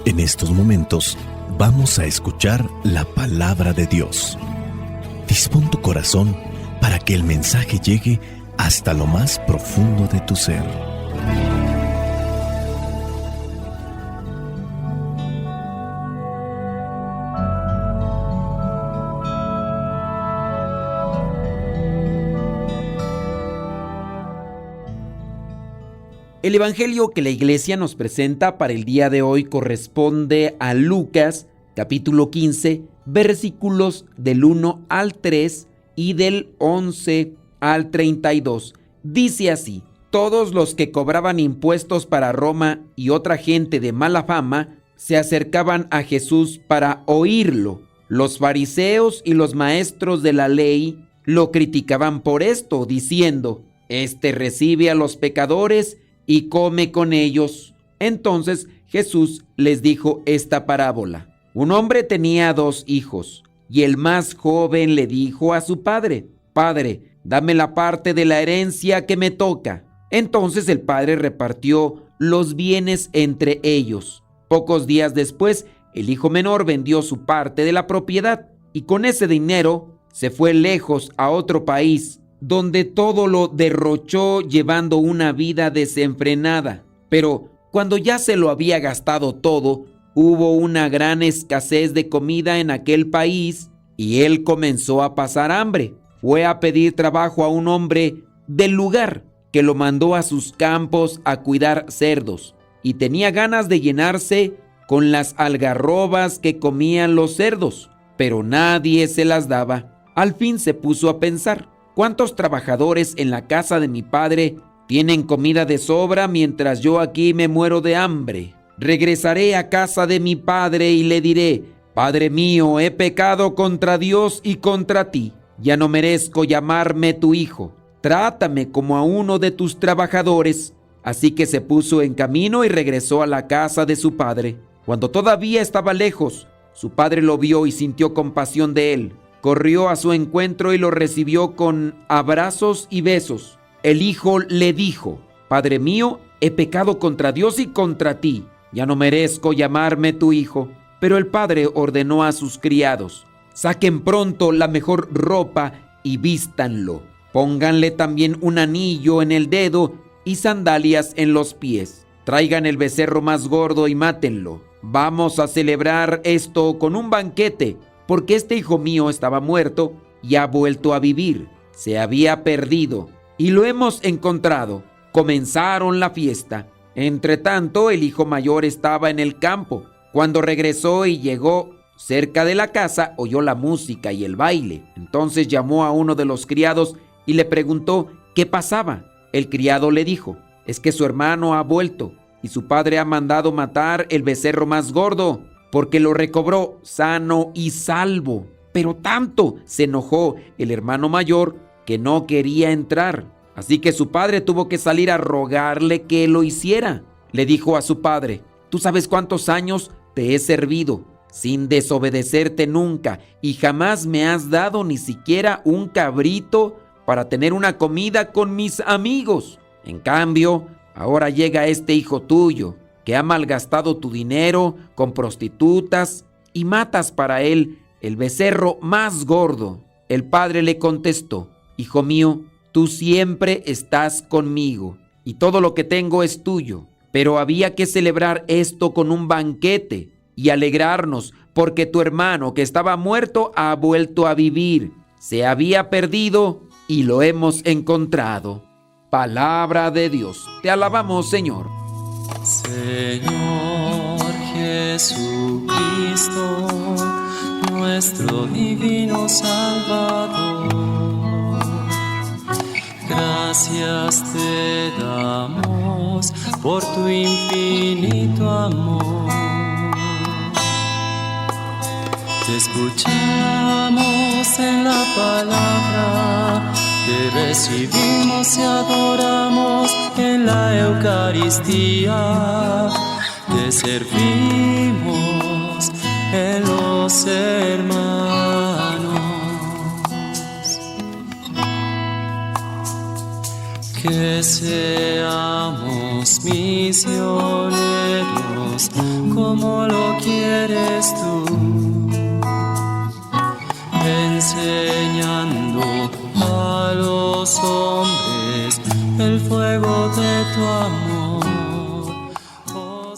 En estos momentos vamos a escuchar la palabra de Dios. Dispón tu corazón para que el mensaje llegue hasta lo más profundo de tu ser. El evangelio que la iglesia nos presenta para el día de hoy corresponde a Lucas, capítulo 15, versículos del 1 al 3 y del 11 al 32. Dice así: todos los que cobraban impuestos para Roma y otra gente de mala fama se acercaban a Jesús para oírlo. Los fariseos y los maestros de la ley lo criticaban por esto, diciendo: Este recibe a los pecadores y come con ellos. Entonces Jesús les dijo esta parábola. Un hombre tenía 2 hijos, y el más joven le dijo a su padre: Padre, dame la parte de la herencia que me toca. Entonces el padre repartió los bienes entre ellos. Pocos días después, el hijo menor vendió su parte de la propiedad, y con ese dinero se fue lejos a otro país, donde todo lo derrochó llevando una vida desenfrenada. Pero cuando ya se lo había gastado todo, hubo una gran escasez de comida en aquel país y él comenzó a pasar hambre. Fue a pedir trabajo a un hombre del lugar que lo mandó a sus campos a cuidar cerdos, y tenía ganas de llenarse con las algarrobas que comían los cerdos, pero nadie se las daba. Al fin se puso a pensar: ¿cuántos trabajadores en la casa de mi padre tienen comida de sobra mientras yo aquí me muero de hambre? Regresaré a casa de mi padre y le diré: Padre mío, he pecado contra Dios y contra ti. Ya no merezco llamarme tu hijo. Trátame como a uno de tus trabajadores. Así que se puso en camino y regresó a la casa de su padre. Cuando todavía estaba lejos, su padre lo vio y sintió compasión de él. Corrió a su encuentro y lo recibió con abrazos y besos. El hijo le dijo: Padre mío, he pecado contra Dios y contra ti. Ya no merezco llamarme tu hijo. Pero el padre ordenó a sus criados: Saquen pronto la mejor ropa y vístanlo. Pónganle también un anillo en el dedo y sandalias en los pies. Traigan el becerro más gordo y mátenlo. Vamos a celebrar esto con un banquete, porque este hijo mío estaba muerto y ha vuelto a vivir. Se había perdido y lo hemos encontrado. Comenzaron la fiesta. Entretanto, el hijo mayor estaba en el campo. Cuando regresó y llegó cerca de la casa, oyó la música y el baile. Entonces llamó a uno de los criados y le preguntó qué pasaba. El criado le dijo: es que su hermano ha vuelto y su padre ha mandado matar el becerro más gordo, porque lo recobró sano y salvo. Pero tanto se enojó el hermano mayor que no quería entrar. Así que su padre tuvo que salir a rogarle que lo hiciera. Le dijo a su padre: tú sabes cuántos años te he servido, sin desobedecerte nunca, y jamás me has dado ni siquiera un cabrito para tener una comida con mis amigos. En cambio, ahora llega este hijo tuyo, que ha malgastado tu dinero con prostitutas, y matas para él el becerro más gordo. El padre le contestó: hijo mío, tú siempre estás conmigo, y todo lo que tengo es tuyo. Pero había que celebrar esto con un banquete y alegrarnos, porque tu hermano que estaba muerto ha vuelto a vivir. Se había perdido y lo hemos encontrado. Palabra de Dios. Te alabamos, Señor. Señor Jesucristo, nuestro divino Salvador, gracias te damos por tu infinito amor. Te escuchamos en la palabra, te recibimos y adoramos en la Eucaristía. Te servimos en los hermanos. Que seamos misioneros Dios como lo quieres tú, enseñando a los hombres el fuego de tu amor. Oh,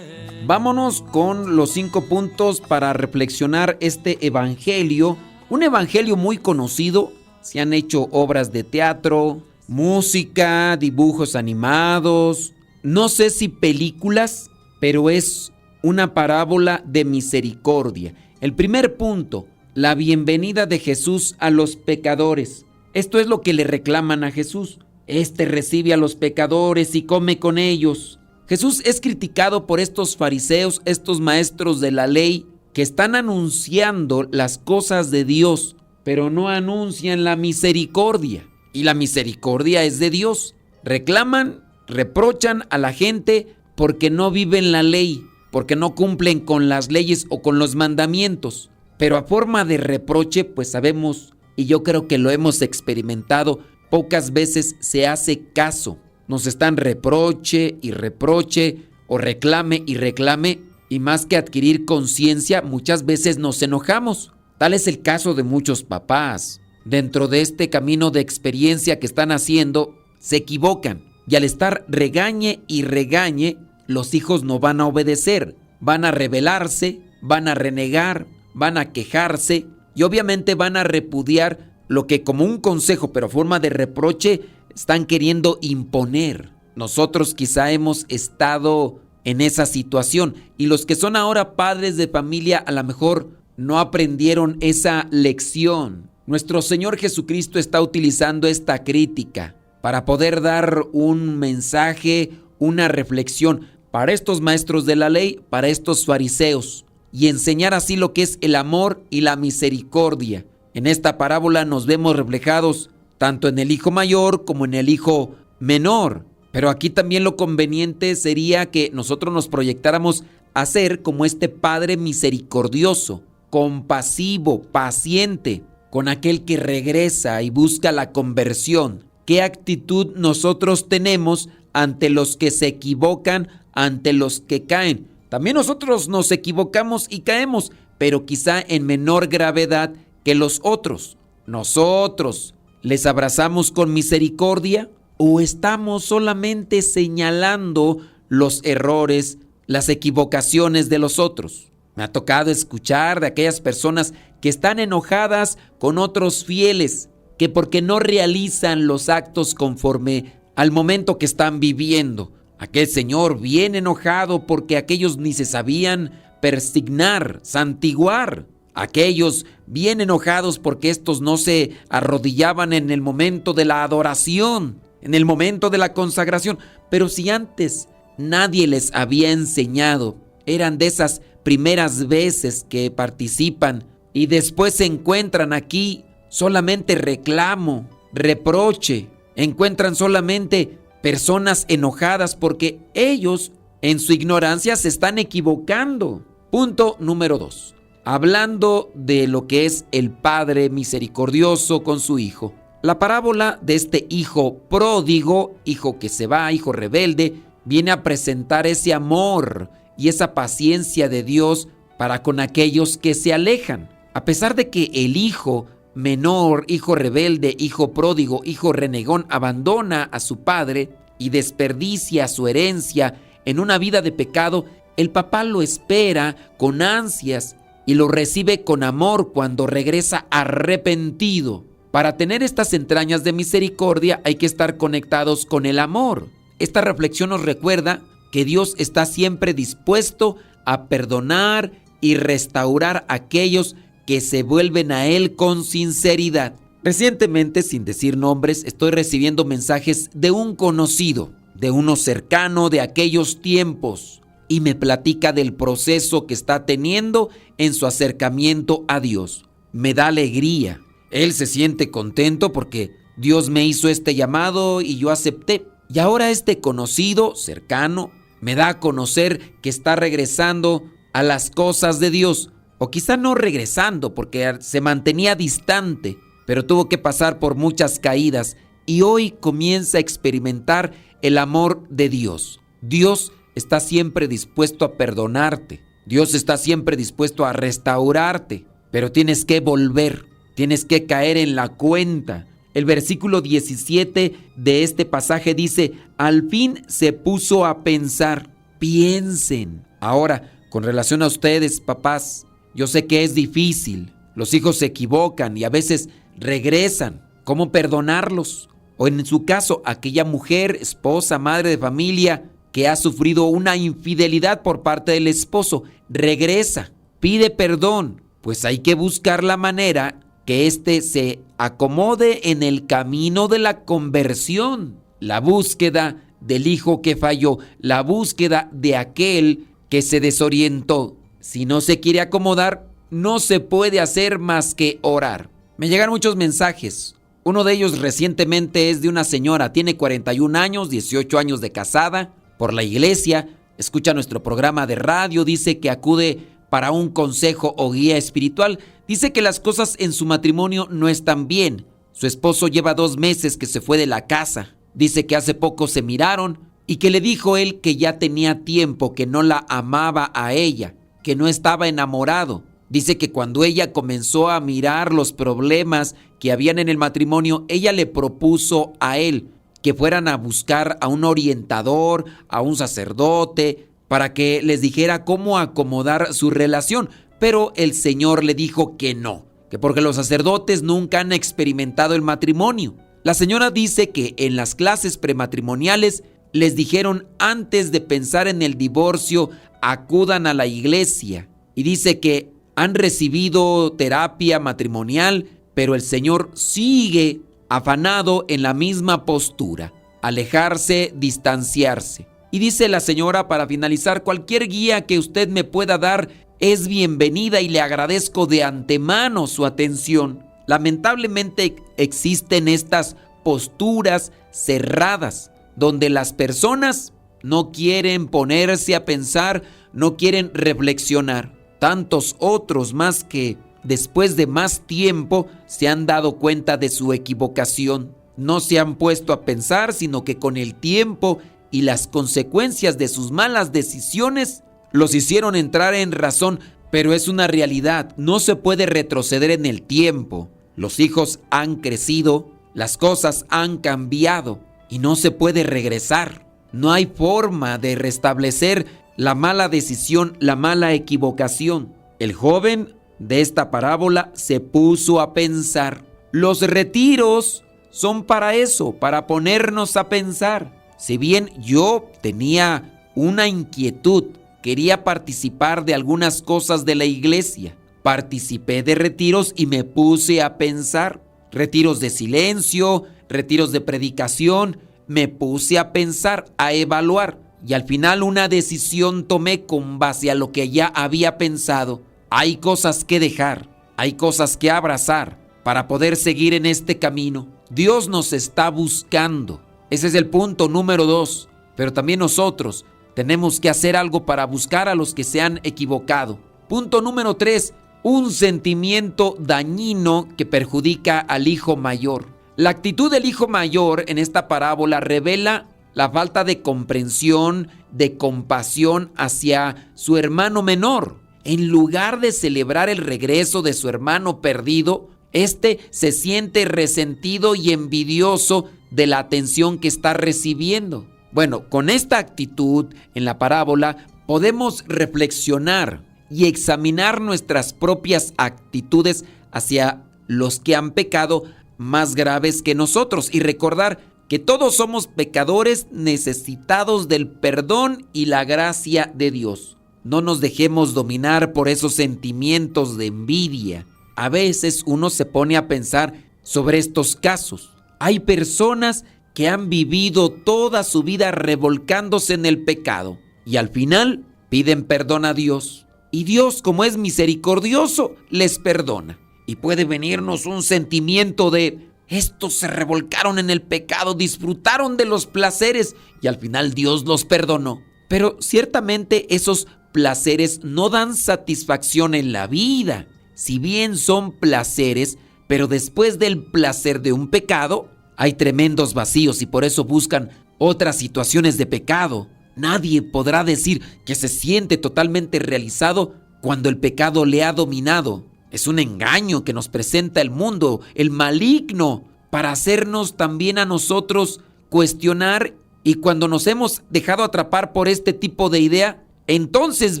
vámonos con los 5 puntos para reflexionar este evangelio. Un evangelio muy conocido. Se han hecho obras de teatro, música, dibujos animados, no sé si películas, pero es una parábola de misericordia. El primer punto, la bienvenida de Jesús a los pecadores. Esto es lo que le reclaman a Jesús. Este recibe a los pecadores y come con ellos. Jesús es criticado por estos fariseos, estos maestros de la ley, que están anunciando las cosas de Dios, pero no anuncian la misericordia. Y la misericordia es de Dios. Reclaman, reprochan a la gente porque no viven la ley, porque no cumplen con las leyes o con los mandamientos. Pero a forma de reproche, pues sabemos, y yo creo que lo hemos experimentado, pocas veces se hace caso. Nos están reproche y reproche, o reclame y reclame, y más que adquirir conciencia, muchas veces nos enojamos. Tal es el caso de muchos papás. Dentro de este camino de experiencia que están haciendo, se equivocan. Y al estar regañe y regañe, los hijos no van a obedecer. Van a rebelarse, van a renegar, van a quejarse y obviamente van a repudiar lo que como un consejo, pero a forma de reproche, están queriendo imponer. Nosotros quizá hemos estado en esa situación y los que son ahora padres de familia a lo mejor no aprendieron esa lección. Nuestro Señor Jesucristo está utilizando esta crítica para poder dar un mensaje, una reflexión para estos maestros de la ley, para estos fariseos, y enseñar así lo que es el amor y la misericordia. En esta parábola nos vemos reflejados tanto en el hijo mayor como en el hijo menor. Pero aquí también lo conveniente sería que nosotros nos proyectáramos a ser como este Padre misericordioso, compasivo, paciente, con aquel que regresa y busca la conversión. ¿Qué actitud nosotros tenemos ante los que se equivocan, ante los que caen? También nosotros nos equivocamos y caemos, pero quizá en menor gravedad que los otros. ¿Nosotros les abrazamos con misericordia o estamos solamente señalando los errores, las equivocaciones de los otros? Me ha tocado escuchar de aquellas personas que están enojadas con otros fieles, que porque no realizan los actos conforme al momento que están viviendo. Aquel señor bien enojado porque aquellos ni se sabían persignar, santiguar. Aquellos bien enojados porque estos no se arrodillaban en el momento de la adoración, en el momento de la consagración. Pero si antes nadie les había enseñado, eran de esas primeras veces que participan y después se encuentran aquí solamente reclamo, reproche, encuentran solamente personas enojadas porque ellos en su ignorancia se están equivocando. Punto número 2. Hablando de lo que es el Padre misericordioso con su Hijo. La parábola de este hijo pródigo, hijo que se va, hijo rebelde, viene a presentar ese amor y esa paciencia de Dios para con aquellos que se alejan. A pesar de que el hijo menor, hijo rebelde, hijo pródigo, hijo renegón, abandona a su padre y desperdicia su herencia en una vida de pecado, el papá lo espera con ansias y lo recibe con amor cuando regresa arrepentido. Para tener estas entrañas de misericordia hay que estar conectados con el amor. Esta reflexión nos recuerda que Dios está siempre dispuesto a perdonar y restaurar a aquellos que se vuelven a Él con sinceridad. Recientemente, sin decir nombres, estoy recibiendo mensajes de un conocido, de uno cercano de aquellos tiempos, y me platica del proceso que está teniendo en su acercamiento a Dios. Me da alegría. Él se siente contento porque Dios me hizo este llamado y yo acepté. Y ahora este conocido, cercano, me da a conocer que está regresando a las cosas de Dios. O quizá no regresando porque se mantenía distante, pero tuvo que pasar por muchas caídas y hoy comienza a experimentar el amor de Dios. Dios está siempre dispuesto a perdonarte. Dios está siempre dispuesto a restaurarte, pero tienes que volver, tienes que caer en la cuenta. El versículo 17 de este pasaje dice: al fin se puso a pensar. Piensen. Ahora, con relación a ustedes, papás, yo sé que es difícil. Los hijos se equivocan y a veces regresan. ¿Cómo perdonarlos? O en su caso, aquella mujer, esposa, madre de familia, que ha sufrido una infidelidad por parte del esposo, regresa, pide perdón. Pues hay que buscar la manera que éste se acomode en el camino de la conversión. La búsqueda del hijo que falló, la búsqueda de aquel que se desorientó. Si no se quiere acomodar, no se puede hacer más que orar. Me llegan muchos mensajes. Uno de ellos recientemente es de una señora, tiene 41 años, 18 años de casada, por la iglesia, escucha nuestro programa de radio, dice que acude para un consejo o guía espiritual. Dice que las cosas en su matrimonio no están bien. Su esposo lleva 2 meses que se fue de la casa. Dice que hace poco se miraron y que le dijo él que ya tenía tiempo, que no la amaba a ella, que no estaba enamorado. Dice que cuando ella comenzó a mirar los problemas que habían en el matrimonio, ella le propuso a él que fueran a buscar a un orientador, a un sacerdote, para que les dijera cómo acomodar su relación. Pero el Señor le dijo que no, que porque los sacerdotes nunca han experimentado el matrimonio. La señora dice que en las clases prematrimoniales les dijeron antes de pensar en el divorcio, acudan a la iglesia. Y dice que han recibido terapia matrimonial, pero el Señor sigue afanado en la misma postura, alejarse, distanciarse. Y dice la señora, para finalizar, cualquier guía que usted me pueda dar es bienvenida y le agradezco de antemano su atención. Lamentablemente existen estas posturas cerradas, donde las personas no quieren ponerse a pensar, no quieren reflexionar. Tantos otros más que después de más tiempo se han dado cuenta de su equivocación. No se han puesto a pensar, sino que con el tiempo y las consecuencias de sus malas decisiones los hicieron entrar en razón. Pero es una realidad, no se puede retroceder en el tiempo. Los hijos han crecido, las cosas han cambiado y no se puede regresar. No hay forma de restablecer la mala decisión, la mala equivocación. El joven de esta parábola se puso a pensar. Los retiros son para eso, para ponernos a pensar. Si bien yo tenía una inquietud, quería participar de algunas cosas de la iglesia, participé de retiros y me puse a pensar. Retiros de silencio, retiros de predicación, me puse a pensar, a evaluar. Y al final una decisión tomé con base a lo que ya había pensado. Hay cosas que dejar, hay cosas que abrazar para poder seguir en este camino. Dios nos está buscando. Ese es el punto número 2. Pero también nosotros tenemos que hacer algo para buscar a los que se han equivocado. Punto número 3. Un sentimiento dañino que perjudica al hijo mayor. La actitud del hijo mayor en esta parábola revela la falta de comprensión, de compasión hacia su hermano menor. En lugar de celebrar el regreso de su hermano perdido, este se siente resentido y envidioso de la atención que está recibiendo. Bueno, con esta actitud en la parábola podemos reflexionar y examinar nuestras propias actitudes hacia los que han pecado más graves que nosotros y recordar que todos somos pecadores necesitados del perdón y la gracia de Dios. No nos dejemos dominar por esos sentimientos de envidia. A veces uno se pone a pensar sobre estos casos. Hay personas que han vivido toda su vida revolcándose en el pecado y al final piden perdón a Dios. Y Dios, como es misericordioso, les perdona. Y puede venirnos un sentimiento de: estos se revolcaron en el pecado, disfrutaron de los placeres y al final Dios los perdonó. Pero ciertamente esos placeres no dan satisfacción en la vida. Si bien son placeres, pero después del placer de un pecado hay tremendos vacíos y por eso buscan otras situaciones de pecado. Nadie podrá decir que se siente totalmente realizado cuando el pecado le ha dominado. Es un engaño que nos presenta el mundo, el maligno, para hacernos también a nosotros cuestionar, y cuando nos hemos dejado atrapar por este tipo de idea, entonces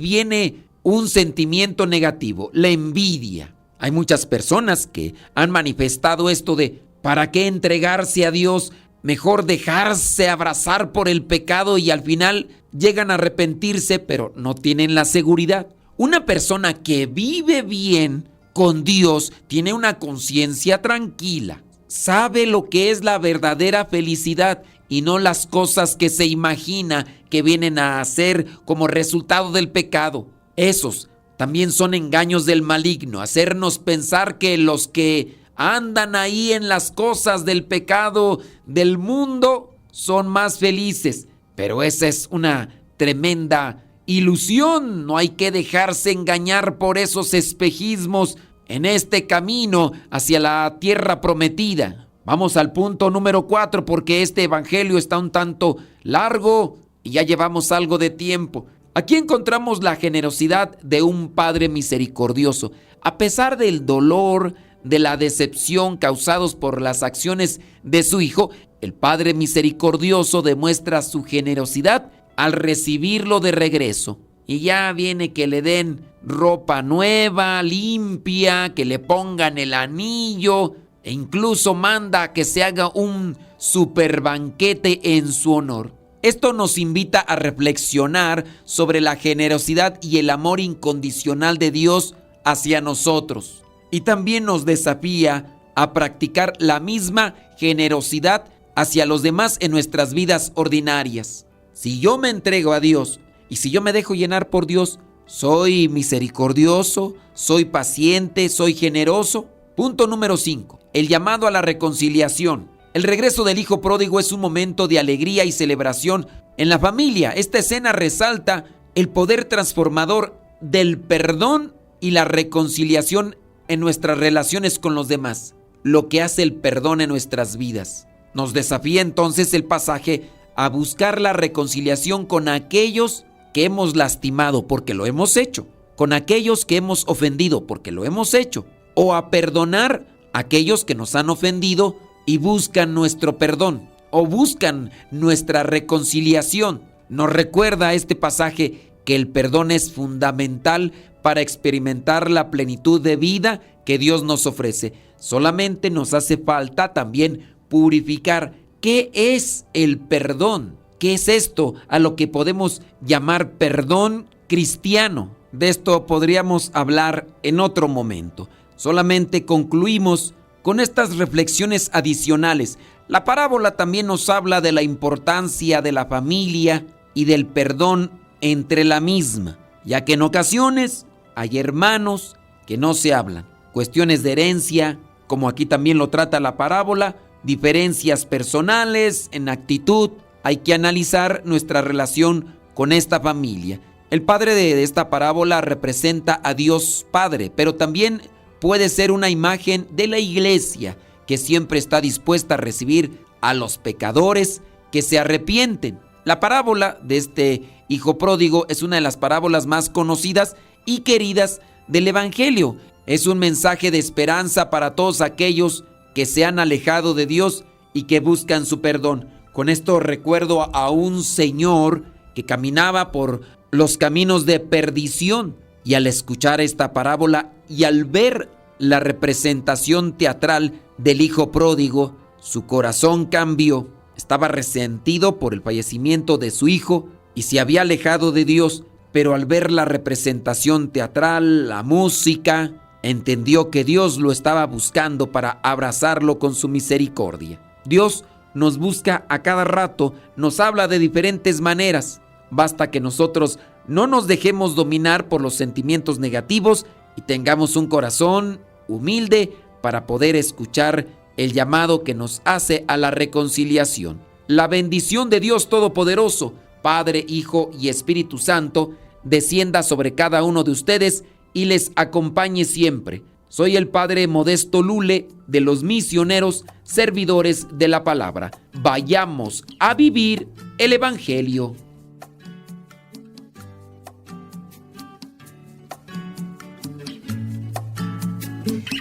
viene un sentimiento negativo, la envidia. Hay muchas personas que han manifestado esto de ¿para qué entregarse a Dios? Mejor dejarse abrazar por el pecado, y al final llegan a arrepentirse, pero no tienen la seguridad. Una persona que vive bien con Dios tiene una conciencia tranquila, sabe lo que es la verdadera felicidad y no las cosas que se imagina que vienen a hacer como resultado del pecado. Esos también son engaños del maligno, hacernos pensar que los que andan ahí en las cosas del pecado del mundo son más felices. Pero esa es una tremenda ilusión. No hay que dejarse engañar por esos espejismos en este camino hacia la tierra prometida. Vamos al punto número 4, porque este evangelio está un tanto largo y ya llevamos algo de tiempo. Aquí encontramos la generosidad de un Padre misericordioso. A pesar del dolor, de la decepción causados por las acciones de su Hijo, el Padre misericordioso demuestra su generosidad al recibirlo de regreso. Y ya viene que le den ropa nueva, limpia, que le pongan el anillo, e incluso manda que se haga un super banquete en su honor. Esto nos invita a reflexionar sobre la generosidad y el amor incondicional de Dios hacia nosotros. Y también nos desafía a practicar la misma generosidad hacia los demás en nuestras vidas ordinarias. Si yo me entrego a Dios y si yo me dejo llenar por Dios, soy misericordioso, soy paciente, soy generoso. Punto número 5. El llamado a la reconciliación. El regreso del hijo pródigo es un momento de alegría y celebración en la familia. Esta escena resalta el poder transformador del perdón y la reconciliación en nuestras relaciones con los demás, lo que hace el perdón en nuestras vidas. Nos desafía entonces el pasaje a buscar la reconciliación con aquellos que hemos lastimado porque lo hemos hecho, con aquellos que hemos ofendido porque lo hemos hecho, o a perdonar a aquellos que nos han ofendido y buscan nuestro perdón o buscan nuestra reconciliación. Nos recuerda este pasaje que el perdón es fundamental para experimentar la plenitud de vida que Dios nos ofrece. Solamente nos hace falta también purificar. ¿Qué es el perdón? ¿Qué es esto a lo que podemos llamar perdón cristiano? De esto podríamos hablar en otro momento. Solamente concluimos con estas reflexiones adicionales. La parábola también nos habla de la importancia de la familia y del perdón entre la misma, ya que en ocasiones hay hermanos que no se hablan. Cuestiones de herencia, como aquí también lo trata la parábola, diferencias personales en actitud. Hay que analizar nuestra relación con esta familia. El padre de esta parábola representa a Dios Padre, pero también puede ser una imagen de la iglesia que siempre está dispuesta a recibir a los pecadores que se arrepienten. La parábola de este hijo pródigo es una de las parábolas más conocidas y queridas del Evangelio. Es un mensaje de esperanza para todos aquellos que se han alejado de Dios y que buscan su perdón. Con esto recuerdo a un señor que caminaba por los caminos de perdición, y al escuchar esta parábola y al ver la representación teatral del hijo pródigo, su corazón cambió. Estaba resentido por el fallecimiento de su hijo y se había alejado de Dios, pero al ver la representación teatral, la música, entendió que Dios lo estaba buscando para abrazarlo con su misericordia. Dios nos busca a cada rato, nos habla de diferentes maneras. Basta que nosotros no nos dejemos dominar por los sentimientos negativos y tengamos un corazón humilde para poder escuchar el llamado que nos hace a la reconciliación. La bendición de Dios Todopoderoso, Padre, Hijo y Espíritu Santo, descienda sobre cada uno de ustedes y les acompañe siempre. Soy el Padre Modesto Lule, de los misioneros servidores de la palabra. Vayamos a vivir el Evangelio.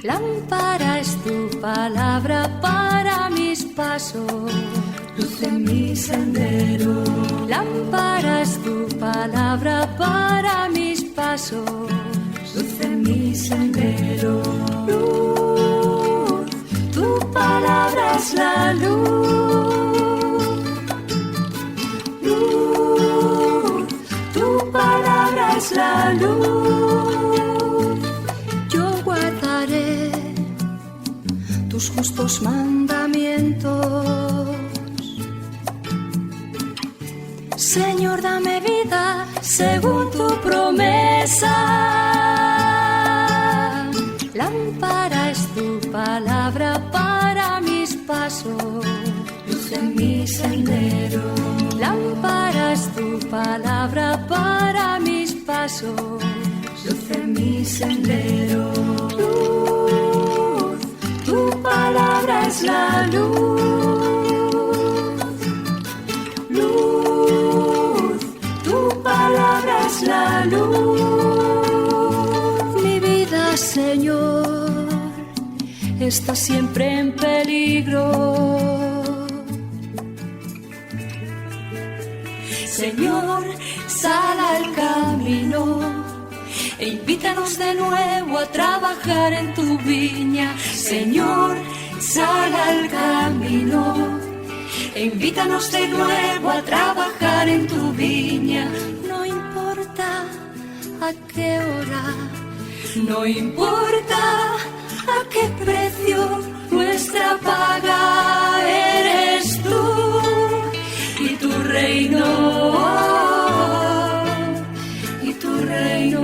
Lámpara es tu palabra para mis pasos, luz en mi sendero. Lámpara es tu palabra para mis pasos, luz en mi sendero. Luz, tu palabra es la luz. Luz, tu palabra es la luz. Yo guardaré tus justos mandamientos. Señor, dame vida según tu promesa. Lámpara es tu palabra para mis pasos, luz en mi sendero. Lámpara es tu palabra para mis pasos, luz en mi sendero. Luz, tu palabra es la luz. Luz, tu palabra es la luz. Mi vida, Señor, está siempre en peligro. Señor, sal al camino e invítanos de nuevo a trabajar en tu viña. Señor, sal al camino e invítanos de nuevo a trabajar en tu viña. No importa a qué hora, no importa a qué precio, nuestra paga eres tú y tu reino, y tu reino.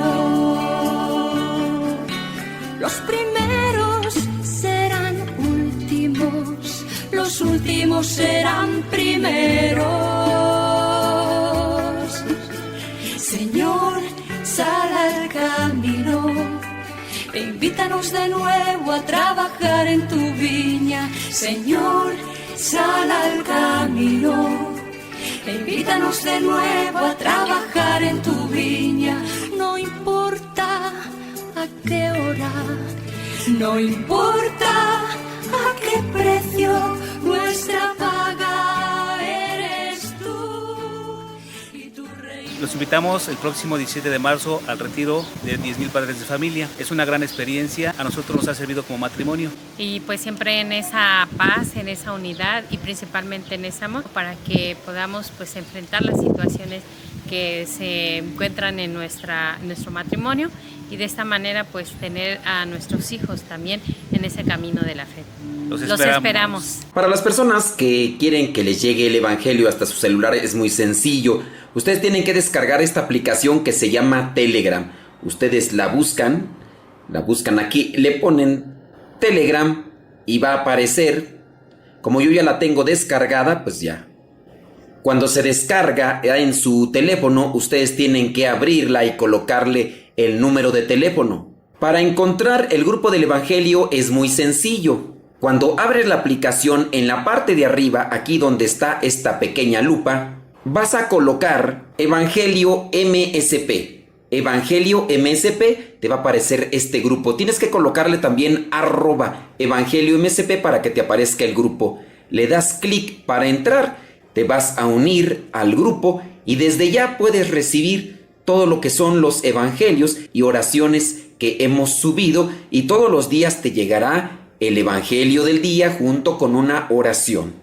Los primeros serán últimos, los últimos serán primeros. Señor, sal al camino e invítanos de nuevo a trabajar en tu viña. Señor, sal al camino e invítanos de nuevo a trabajar en tu viña. No importa a qué hora, no importa a qué precio, nuestra paga eres tú y tu reino. Los invitamos el próximo 17 de marzo al retiro de 10,000 padres de familia. Es una gran experiencia, a nosotros nos ha servido como matrimonio. Y pues siempre en esa paz, en esa unidad y principalmente en ese amor para que podamos pues enfrentar las situaciones que se encuentran en nuestro matrimonio y de esta manera pues tener a nuestros hijos también en ese camino de la fe. Los esperamos. Para las personas que quieren que les llegue el Evangelio hasta su celular es muy sencillo. Ustedes tienen que descargar esta aplicación que se llama Telegram. Ustedes la buscan aquí, le ponen Telegram y va a aparecer. Como yo ya la tengo descargada, pues ya. Cuando se descarga en su teléfono, ustedes tienen que abrirla y colocarle el número de teléfono. Para encontrar el grupo del Evangelio es muy sencillo. Cuando abres la aplicación, en la parte de arriba, aquí donde está esta pequeña lupa, vas a colocar Evangelio MSP. Evangelio MSP, te va a aparecer este grupo. Tienes que colocarle también @Evangelio MSP para que te aparezca el grupo. Le das clic para entrar, te vas a unir al grupo y desde ya puedes recibir todo lo que son los evangelios y oraciones que hemos subido y todos los días te llegará el evangelio del día junto con una oración.